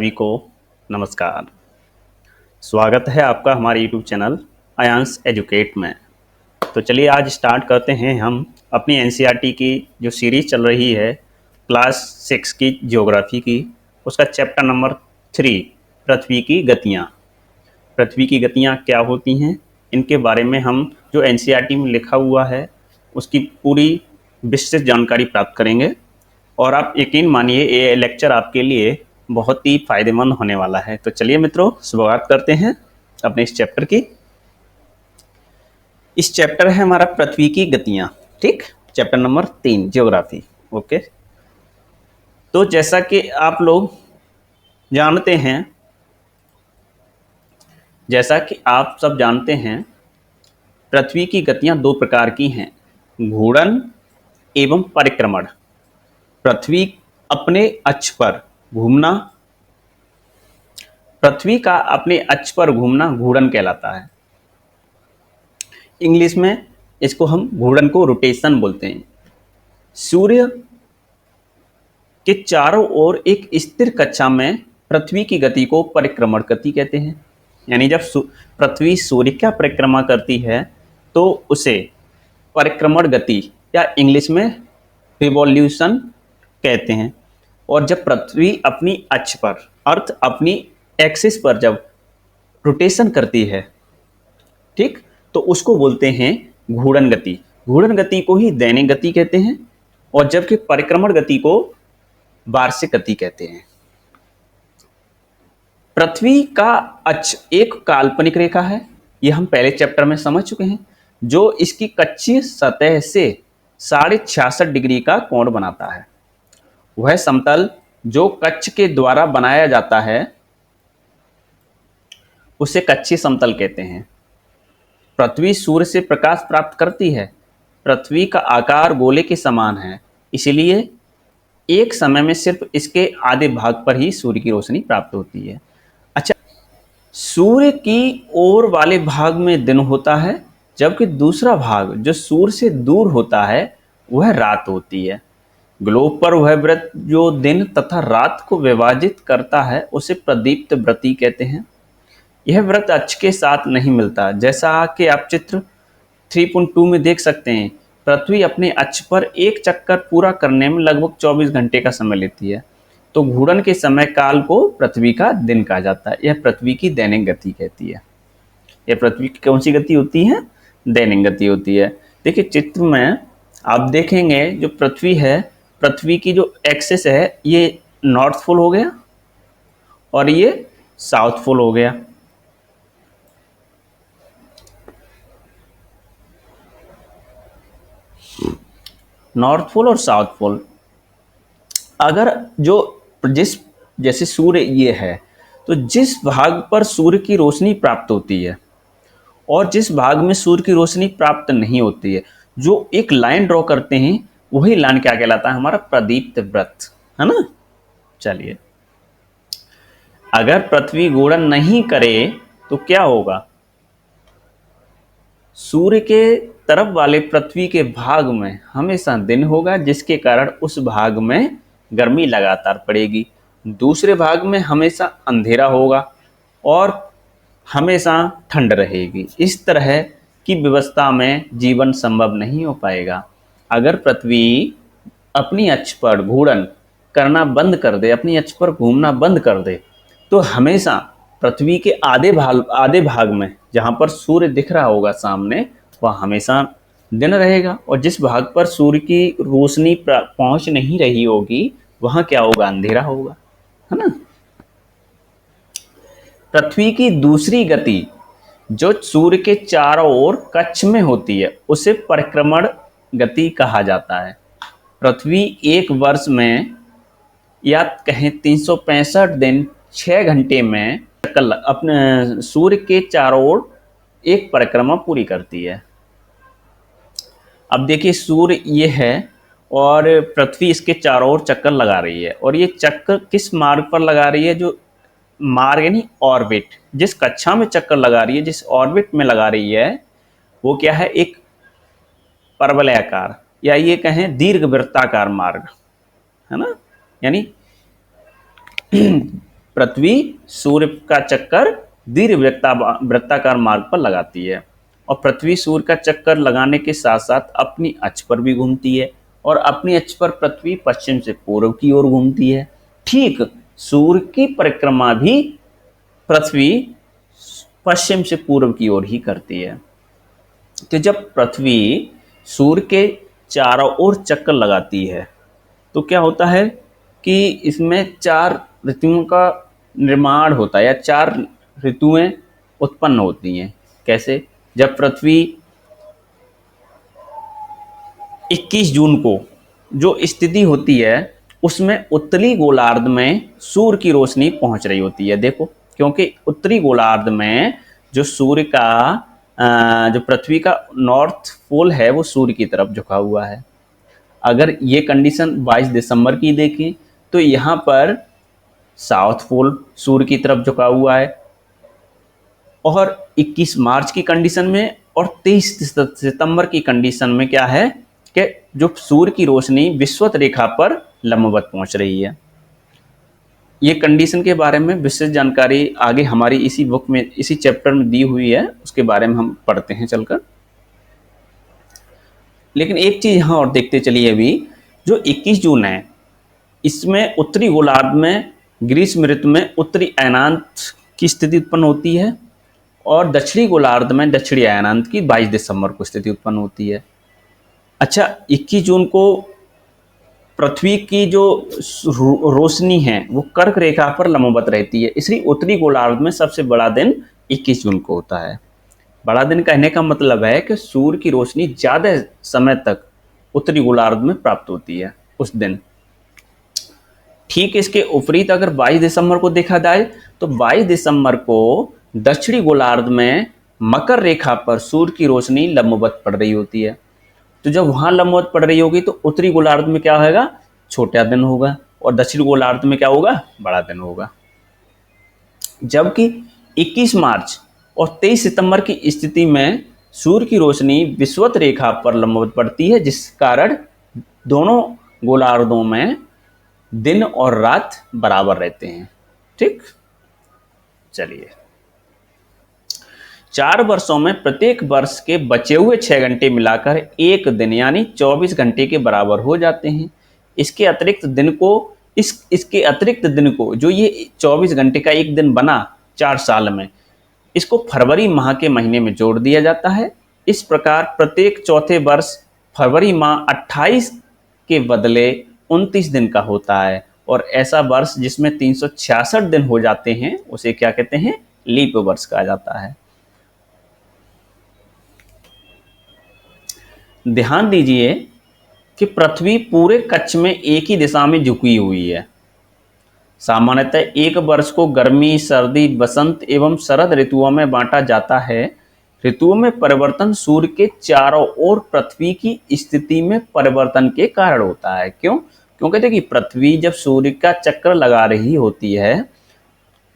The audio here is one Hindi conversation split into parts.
सभी को नमस्कार। स्वागत है आपका हमारे YouTube चैनल आयांश एजुकेट में। तो चलिए आज स्टार्ट करते हैं हम अपनी एनसीईआरटी की जो सीरीज़ चल रही है क्लास 6 की ज्योग्राफी की, उसका चैप्टर नंबर 3 पृथ्वी की गतियाँ। पृथ्वी की गतियाँ क्या होती हैं, इनके बारे में हम जो एनसीईआरटी में लिखा हुआ है उसकी पूरी विस्तृत जानकारी प्राप्त करेंगे। और आप यकीन मानिए ये लेक्चर आपके लिए बहुत ही फायदेमंद होने वाला है। तो चलिए मित्रों, शुरुआत करते हैं अपने इस चैप्टर की। इस चैप्टर है हमारा पृथ्वी की गतियां, ठीक, चैप्टर नंबर 3 ज्योग्राफी। ओके, तो जैसा कि आप लोग जानते हैं, जैसा कि आप सब जानते हैं, पृथ्वी की गतियां दो प्रकार की हैं, घूर्णन एवं परिक्रमण। पृथ्वी अपने अक्ष पर घूमना, पृथ्वी का अपने अक्ष पर घूमना घूर्णन कहलाता है। इंग्लिश में इसको हम घूर्णन को रोटेशन बोलते हैं। सूर्य के चारों ओर एक स्थिर कक्षा में पृथ्वी की गति को परिक्रमण गति कहते हैं। यानी जब पृथ्वी सूर्य का परिक्रमा करती है तो उसे परिक्रमण गति या इंग्लिश में रिवॉल्यूशन कहते हैं। और जब पृथ्वी अपनी अक्ष पर अर्थ अपनी एक्सिस पर जब रोटेशन करती है, ठीक, तो उसको बोलते हैं घूर्णन गति। घूर्णन गति को ही दैनिक गति कहते हैं और जबकि परिक्रमण गति को वार्षिक गति कहते हैं। पृथ्वी का अक्ष एक काल्पनिक रेखा है, यह हम पहले चैप्टर में समझ चुके हैं, जो इसकी कक्षीय सतह से 66.5 डिग्री का कोण बनाता है। वह समतल जो कक्ष के द्वारा बनाया जाता है उसे कक्षीय समतल कहते हैं। पृथ्वी सूर्य से प्रकाश प्राप्त करती है। पृथ्वी का आकार गोले के समान है, इसलिए एक समय में सिर्फ इसके आधे भाग पर ही सूर्य की रोशनी प्राप्त होती है। अच्छा, सूर्य की ओर वाले भाग में दिन होता है, जबकि दूसरा भाग जो सूर्य से दूर होता है वह रात होती है। ग्लोब पर वह वृत्त जो दिन तथा रात को विभाजित करता है उसे प्रदीप्त वृत्ति कहते हैं। यह वृत्त अक्ष के साथ नहीं मिलता, जैसा कि आप चित्र 3.2 में देख सकते हैं। पृथ्वी अपने अक्ष पर एक चक्कर पूरा करने में लगभग 24 घंटे का समय लेती है। तो घूर्णन के समय काल को पृथ्वी का दिन कहा जाता है। यह पृथ्वी की दैनिक गति कहती है। यह पृथ्वी की कौन सी गति होती है? दैनिक गति होती है। देखिए चित्र में आप देखेंगे जो पृथ्वी है, पृथ्वी की जो एक्सिस है ये नॉर्थ पोल हो गया और ये साउथ पोल हो गया। नॉर्थ पोल और साउथ पोल। अगर जो जिस जैसे सूर्य ये है, तो जिस भाग पर सूर्य की रोशनी प्राप्त होती है और जिस भाग में सूर्य की रोशनी प्राप्त नहीं होती है, जो एक लाइन ड्रॉ करते हैं वही लाइन क्या कहलाता है? हमारा प्रदीप्त वृत्त, है ना। चलिए, अगर पृथ्वी घूर्णन नहीं करे तो क्या होगा? सूर्य के तरफ वाले पृथ्वी के भाग में हमेशा दिन होगा, जिसके कारण उस भाग में गर्मी लगातार पड़ेगी। दूसरे भाग में हमेशा अंधेरा होगा और हमेशा ठंड रहेगी। इस तरह की व्यवस्था में जीवन संभव नहीं हो पाएगा। अगर पृथ्वी अपनी अक्ष पर घूर्णन करना बंद कर दे, अपनी अक्ष पर घूमना बंद कर दे, तो हमेशा पृथ्वी के आधे भाग में जहाँ पर सूर्य दिख रहा होगा सामने, वह हमेशा दिन रहेगा और जिस भाग पर सूर्य की रोशनी पहुँच नहीं रही होगी वहाँ क्या होगा? अंधेरा होगा, है ना। पृथ्वी की दूसरी गति जो सूर्य के चारों ओर कक्ष में होती है उसे परिक्रमण गति कहा जाता है। पृथ्वी एक वर्ष में या कहें 365 दिन 6 घंटे में अपने सूर्य के चारों ओर एक परिक्रमा पूरी करती है। अब देखिए सूर्य ये है और पृथ्वी इसके चारों ओर चक्कर लगा रही है, और ये चक्कर किस मार्ग पर लगा रही है? जो मार्ग यानी ऑर्बिट, जिस कक्षा में चक्कर लगा रही है, जिस ऑर्बिट में लगा रही है, वो क्या है? एक परवलयाकार या ये कहें दीर्घवृत्ताकार मार्ग, है ना। यानी पृथ्वी सूर्य का चक्कर दीर्घ वृत्ताकार मार्ग पर लगाती है, और पृथ्वी सूर्य का चक्कर लगाने के साथ साथ अपनी अक्ष पर भी घूमती है, और अपनी अक्ष पर पृथ्वी पश्चिम से पूर्व की ओर घूमती है। ठीक सूर्य की परिक्रमा भी पृथ्वी पश्चिम से पूर्व की ओर ही करती है। तो जब पृथ्वी सूर्य के चारों ओर चक्कर लगाती है तो क्या होता है कि इसमें 4 ऋतुओं का निर्माण होता है, या 4 ऋतुएं उत्पन्न होती हैं। कैसे? जब पृथ्वी 21 जून को जो स्थिति होती है उसमें उत्तरी गोलार्ध में सूर्य की रोशनी पहुंच रही होती है। देखो, क्योंकि उत्तरी गोलार्ध में जो सूर्य का जो पृथ्वी का नॉर्थ पोल है वो सूर्य की तरफ झुका हुआ है। अगर ये कंडीशन 22 दिसंबर की देखें तो यहाँ पर साउथ पोल सूर्य की तरफ झुका हुआ है, और 21 मार्च की कंडीशन में और 23 सितंबर की कंडीशन में क्या है कि जो सूर्य की रोशनी विषुवत रेखा पर लंबवत पहुंच रही है। ये कंडीशन के बारे में विशेष जानकारी आगे हमारी इसी बुक में, इसी चैप्टर में दी हुई है, उसके बारे में हम पढ़ते हैं चलकर। लेकिन एक चीज यहाँ और देखते चलिए, अभी जो 21 जून है इसमें उत्तरी गोलार्ध में ग्रीष्म ऋतु में उत्तरी अयनांत की स्थिति उत्पन्न होती है, और दक्षिणी गोलार्ध में दक्षिणी अयनांत की 22 दिसंबर को स्थिति उत्पन्न होती है। अच्छा, 21 जून को पृथ्वी की जो रोशनी है वो कर्क रेखा पर लंबवत रहती है, इसलिए उत्तरी गोलार्ध में सबसे बड़ा दिन 21 जून को होता है। बड़ा दिन कहने का मतलब है कि सूर्य की रोशनी ज़्यादा समय तक उत्तरी गोलार्ध में प्राप्त होती है उस दिन। ठीक इसके विपरीत अगर 22 दिसंबर को देखा जाए तो 22 दिसंबर को दक्षिणी गोलार्ध में मकर रेखा पर सूर्य की रोशनी लंबवत पड़ रही होती है। तो जब वहां लंबवत पड़ रही होगी तो उत्तरी गोलार्ध में क्या होगा? छोटा दिन होगा, और दक्षिणी गोलार्ध में क्या होगा? बड़ा दिन होगा। जबकि 21 मार्च और 23 सितंबर की स्थिति में सूर्य की रोशनी विषुवत रेखा पर लंबवत पड़ती है, जिस कारण दोनों गोलार्धों में दिन और रात बराबर रहते हैं। ठीक, चलिए, 4 वर्षों में प्रत्येक वर्ष के बचे हुए 6 घंटे मिलाकर एक दिन यानी 24 घंटे के बराबर हो जाते हैं। इसके अतिरिक्त दिन को जो ये 24 घंटे का एक दिन बना 4 साल में, इसको फरवरी माह के महीने में जोड़ दिया जाता है। इस प्रकार प्रत्येक चौथे वर्ष फरवरी माह 28 के बदले 29 दिन का होता है, और ऐसा वर्ष जिसमें 366 दिन हो जाते हैं उसे क्या कहते हैं? लीप वर्ष कहा जाता है। ध्यान दीजिए कि पृथ्वी पूरे कक्ष में एक ही दिशा में झुकी हुई है। सामान्यतः एक वर्ष को गर्मी, सर्दी, बसंत एवं शरद ऋतुओं में बांटा जाता है। ऋतुओं में परिवर्तन सूर्य के चारों ओर पृथ्वी की स्थिति में परिवर्तन के कारण होता है। क्यों? क्योंकि देखिए, पृथ्वी जब सूर्य का चक्कर लगा रही होती है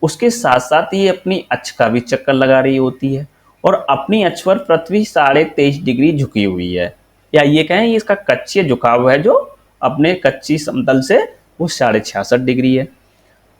उसके साथ साथ ये अपनी अक्ष का भी चक्कर लगा रही होती है, और अपनी अक्ष पर पृथ्वी 23.5 डिग्री झुकी हुई है, या ये कहें ये इसका कक्षीय झुकाव है, जो अपने कच्ची समतल से वो 66.5 डिग्री है।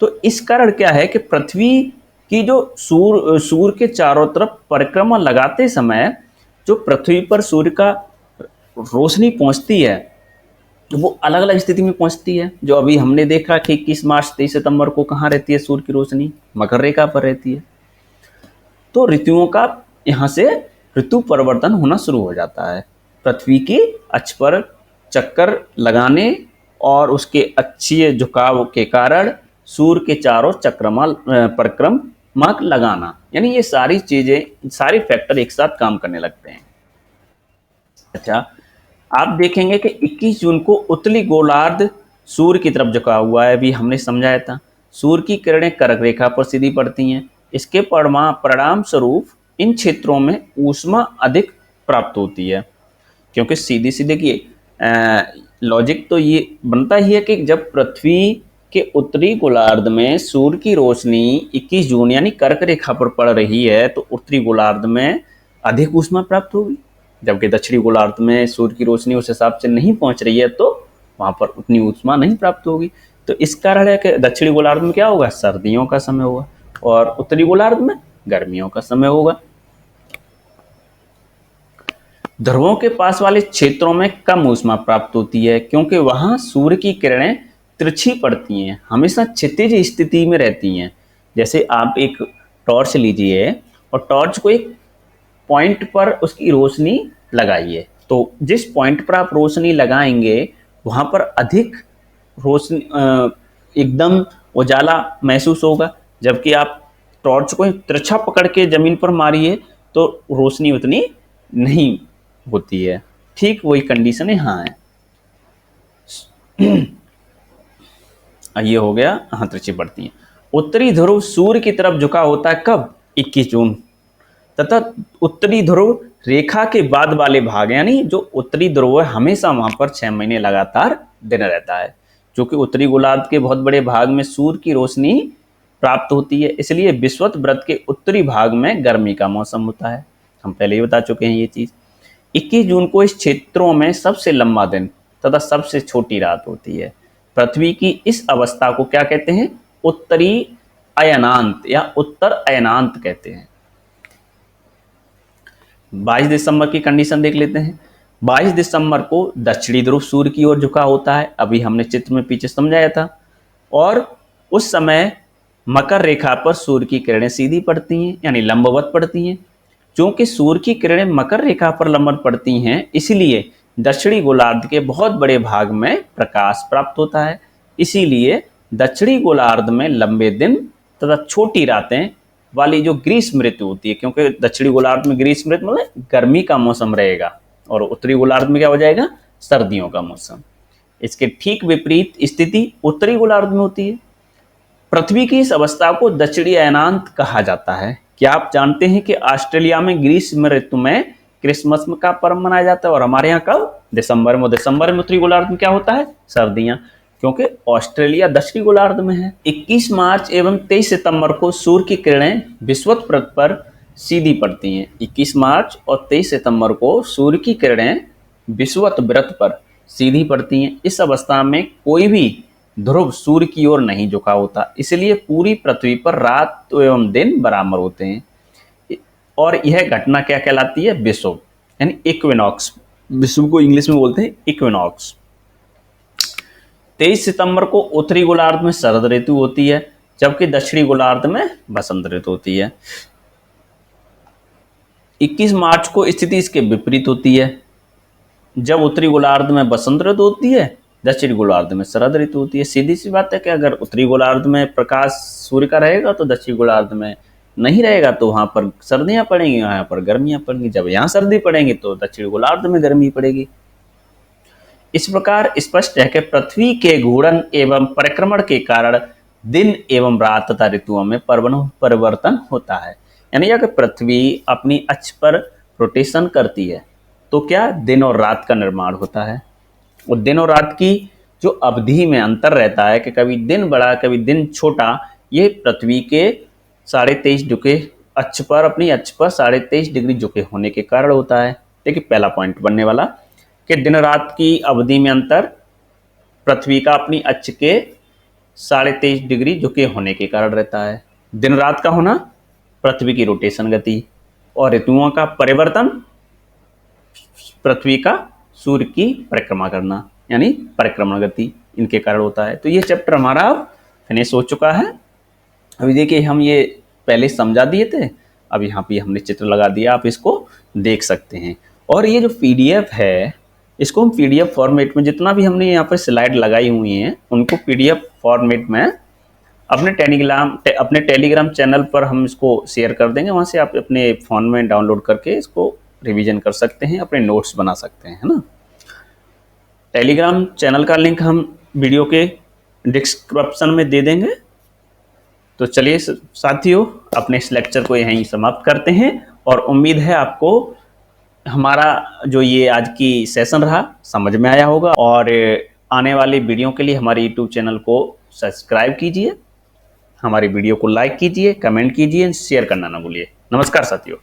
तो इस कारण क्या है कि पृथ्वी की जो सूर्य के चारों तरफ परिक्रमा लगाते समय जो पृथ्वी पर सूर्य का रोशनी पहुंचती है वो अलग अलग स्थिति में पहुंचती है। जो अभी हमने देखा कि 21 मार्च 23 सितंबर को कहाँ रहती है सूर्य की रोशनी? मकर रेखा पर रहती है। तो ऋतुओं का यहाँ से ऋतु परिवर्तन होना शुरू हो जाता है पृथ्वी की अक्ष पर चक्कर लगाने और उसके अक्षीय झुकाव के कारण सूर्य के चारों परिक्रमा लगाना, यानी ये सारी चीजें, सारे फैक्टर एक साथ काम करने लगते हैं। अच्छा, आप देखेंगे कि 21 जून को उत्तरी गोलार्ध सूर्य की तरफ झुका हुआ है, अभी हमने समझाया था। सूर्य की किरणें कर्क रेखा पर सीधी पड़ती हैं। इसके परिणाम स्वरूप इन क्षेत्रों में ऊष्मा अधिक प्राप्त होती है, क्योंकि सीधी सीधे की लॉजिक तो ये बनता ही है कि जब पृथ्वी के उत्तरी गोलार्ध में सूर्य की रोशनी 21 जून यानी कर्क रेखा पर पड़ रही है तो उत्तरी गोलार्ध में अधिक ऊष्मा प्राप्त होगी, जबकि दक्षिणी गोलार्ध में सूर्य की रोशनी उस हिसाब से नहीं पहुंच रही है तो वहां पर उतनी ऊष्मा नहीं प्राप्त होगी। तो इस कारण है कि दक्षिणी गोलार्ध में क्या होगा, सर्दियों का समय होगा, और उत्तरी गोलार्ध में गर्मियों का समय होगा। ध्रुवों के पास वाले क्षेत्रों में कम ऊष्मा प्राप्त होती है क्योंकि वहां सूर्य की किरणें तिरछी पड़ती हैं, हमेशा क्षितिज स्थिति में रहती हैं। जैसे आप एक टॉर्च लीजिए और टॉर्च को एक पॉइंट पर उसकी रोशनी लगाइए, तो जिस पॉइंट पर आप रोशनी लगाएंगे वहां पर अधिक रोशनी एकदम उजाला महसूस होगा, जबकि आप टॉर्च को तिरछा पकड़ के जमीन पर मारिए तो रोशनी उतनी नहीं होती है। ठीक वही कंडीशन यहाँ है। ये हो गया, हाँ तिरछी पड़ती है। उत्तरी ध्रुव सूर्य की तरफ झुका होता है कब, 21 जून, तथा उत्तरी ध्रुव रेखा के बाद वाले भाग, यानी जो उत्तरी ध्रुव है हमेशा वहां पर 6 महीने लगातार दिन रहता है, जो कि उत्तरी गोलार्ध के बहुत बड़े भाग में सूर्य की रोशनी प्राप्त होती है, इसलिए विषुवत व्रत के उत्तरी भाग में गर्मी का मौसम होता है। हम पहले ही बता चुके हैं ये चीज। 21 जून को इस क्षेत्रों में सबसे लंबा दिन तथा सबसे छोटी रात होती है। पृथ्वी की इस अवस्था को क्या कहते हैं, उत्तरी अयनांत या उत्तर अयनांत कहते हैं। 22 दिसंबर की कंडीशन देख लेते हैं। 22 दिसंबर को दक्षिणी ध्रुव सूर्य की ओर झुका होता है, अभी हमने चित्र में पीछे समझाया था, और उस समय मकर रेखा पर सूर्य की किरणें सीधी पड़ती हैं, यानी लंबवत पड़ती हैं। क्योंकि सूर्य की किरणें मकर रेखा पर लंबवत पड़ती हैं, इसलिए दक्षिणी गोलार्ध के बहुत बड़े भाग में प्रकाश प्राप्त होता है। इसीलिए दक्षिणी गोलार्ध में लंबे दिन तथा छोटी रातें वाली जो ग्रीष्म ऋतु होती है, क्योंकि दक्षिणी गोलार्ध में ग्रीष्म ऋतु मतलब गर्मी का मौसम रहेगा, और उत्तरी गोलार्ध में क्या हो जाएगा, सर्दियों का मौसम। इसके ठीक विपरीत स्थिति उत्तरी गोलार्ध में होती है। पृथ्वी की इस अवस्था को दक्षिणी अयनांत कहा जाता है। क्या आप जानते हैं कि ऑस्ट्रेलिया में ग्रीष्म ऋतु में क्रिसमस का पर्व मनाया जाता है, और हमारे यहाँ कब, दिसंबर में। दिसंबर में उत्तरी गोलार्ध में क्या होता है, सर्दियां, क्योंकि ऑस्ट्रेलिया दक्षिणी गोलार्ध में है। 21 मार्च एवं 23 सितंबर को सूर्य की किरणें विषुवत व्रत पर सीधी पड़ती हैं। 21 मार्च और 23 सितंबर को सूर्य की किरणें विषुवत व्रत पर सीधी पड़ती हैं। इस अवस्था में कोई भी ध्रुव सूर्य की ओर नहीं झुका होता, इसलिए पूरी पृथ्वी पर रात एवं दिन बराबर होते हैं, और यह घटना क्या कहलाती है, विषुव, यानी इक्विनॉक्स। विषुव को इंग्लिश में बोलते हैं इक्विनॉक्स। 23 सितंबर को उत्तरी गोलार्ध में शरद ऋतु होती है, जबकि दक्षिणी गोलार्ध में बसंत ऋतु होती है। 21 मार्च को स्थिति इसके विपरीत होती है, जब उत्तरी गोलार्ध में बसंत ऋतु होती है, दक्षिणी गोलार्ध में शरद ऋतु होती है। सीधी सी बात है कि अगर उत्तरी गोलार्ध में प्रकाश सूर्य का रहेगा तो दक्षिणी गोलार्ध में नहीं रहेगा, तो वहां पर सर्दियां पड़ेंगी, यहाँ पर गर्मियां पड़ेंगी। जब यहाँ सर्दी पड़ेंगी तो दक्षिणी गोलार्ध में गर्मी पड़ेगी। इस प्रकार स्पष्ट है कि पृथ्वी के घूर्णन एवं परिक्रमण के कारण दिन एवं रात तथा ऋतुओं में परिवर्तन होता है। यानी अगर पृथ्वी अपनी अक्ष पर रोटेशन करती है तो क्या, दिन और रात का निर्माण होता है, और दिन और रात की जो अवधि में अंतर रहता है कि कभी दिन बड़ा कभी दिन छोटा, ये पृथ्वी के 23.5 झुके अक्ष पर, अपनी अक्ष पर 23.5 डिग्री झुके होने के कारण होता है। देखिए पहला पॉइंट बनने वाला कि दिन रात की अवधि में अंतर पृथ्वी का अपनी अक्ष के 23.5 डिग्री झुके होने के कारण रहता है। दिन रात का होना पृथ्वी की रोटेशन गति, और ऋतुओं का परिवर्तन पृथ्वी का सूर्य की परिक्रमा करना, यानी परिक्रमण गति, इनके कारण होता है। तो ये चैप्टर हमारा अब फिनिश हो चुका है। अभी देखिए हम ये पहले समझा दिए थे, अब यहाँ पे हमने चित्र लगा दिया, आप इसको देख सकते हैं। और ये जो पीडीएफ है, इसको हम पीडीएफ फॉर्मेट में, जितना भी हमने यहाँ पर स्लाइड लगाई हुई हैं उनको पीडीएफ फॉर्मेट में अपने टेलीग्राम चैनल पर हम इसको शेयर कर देंगे। वहाँ से आप अपने फ़ोन में डाउनलोड करके इसको रिवीजन कर सकते हैं, अपने नोट्स बना सकते हैं, है ना। टेलीग्राम चैनल का लिंक हम वीडियो के डिस्क्रिप्शन में दे देंगे। तो चलिए साथियों, अपने इस लेक्चर को यहीं समाप्त करते हैं, और उम्मीद है आपको हमारा जो ये आज की सेशन रहा समझ में आया होगा। और आने वाले वीडियो के लिए हमारे यूट्यूब चैनल को सब्सक्राइब कीजिए, हमारी वीडियो को लाइक कीजिए, कमेंट कीजिए, शेयर करना ना भूलिए। नमस्कार साथियों।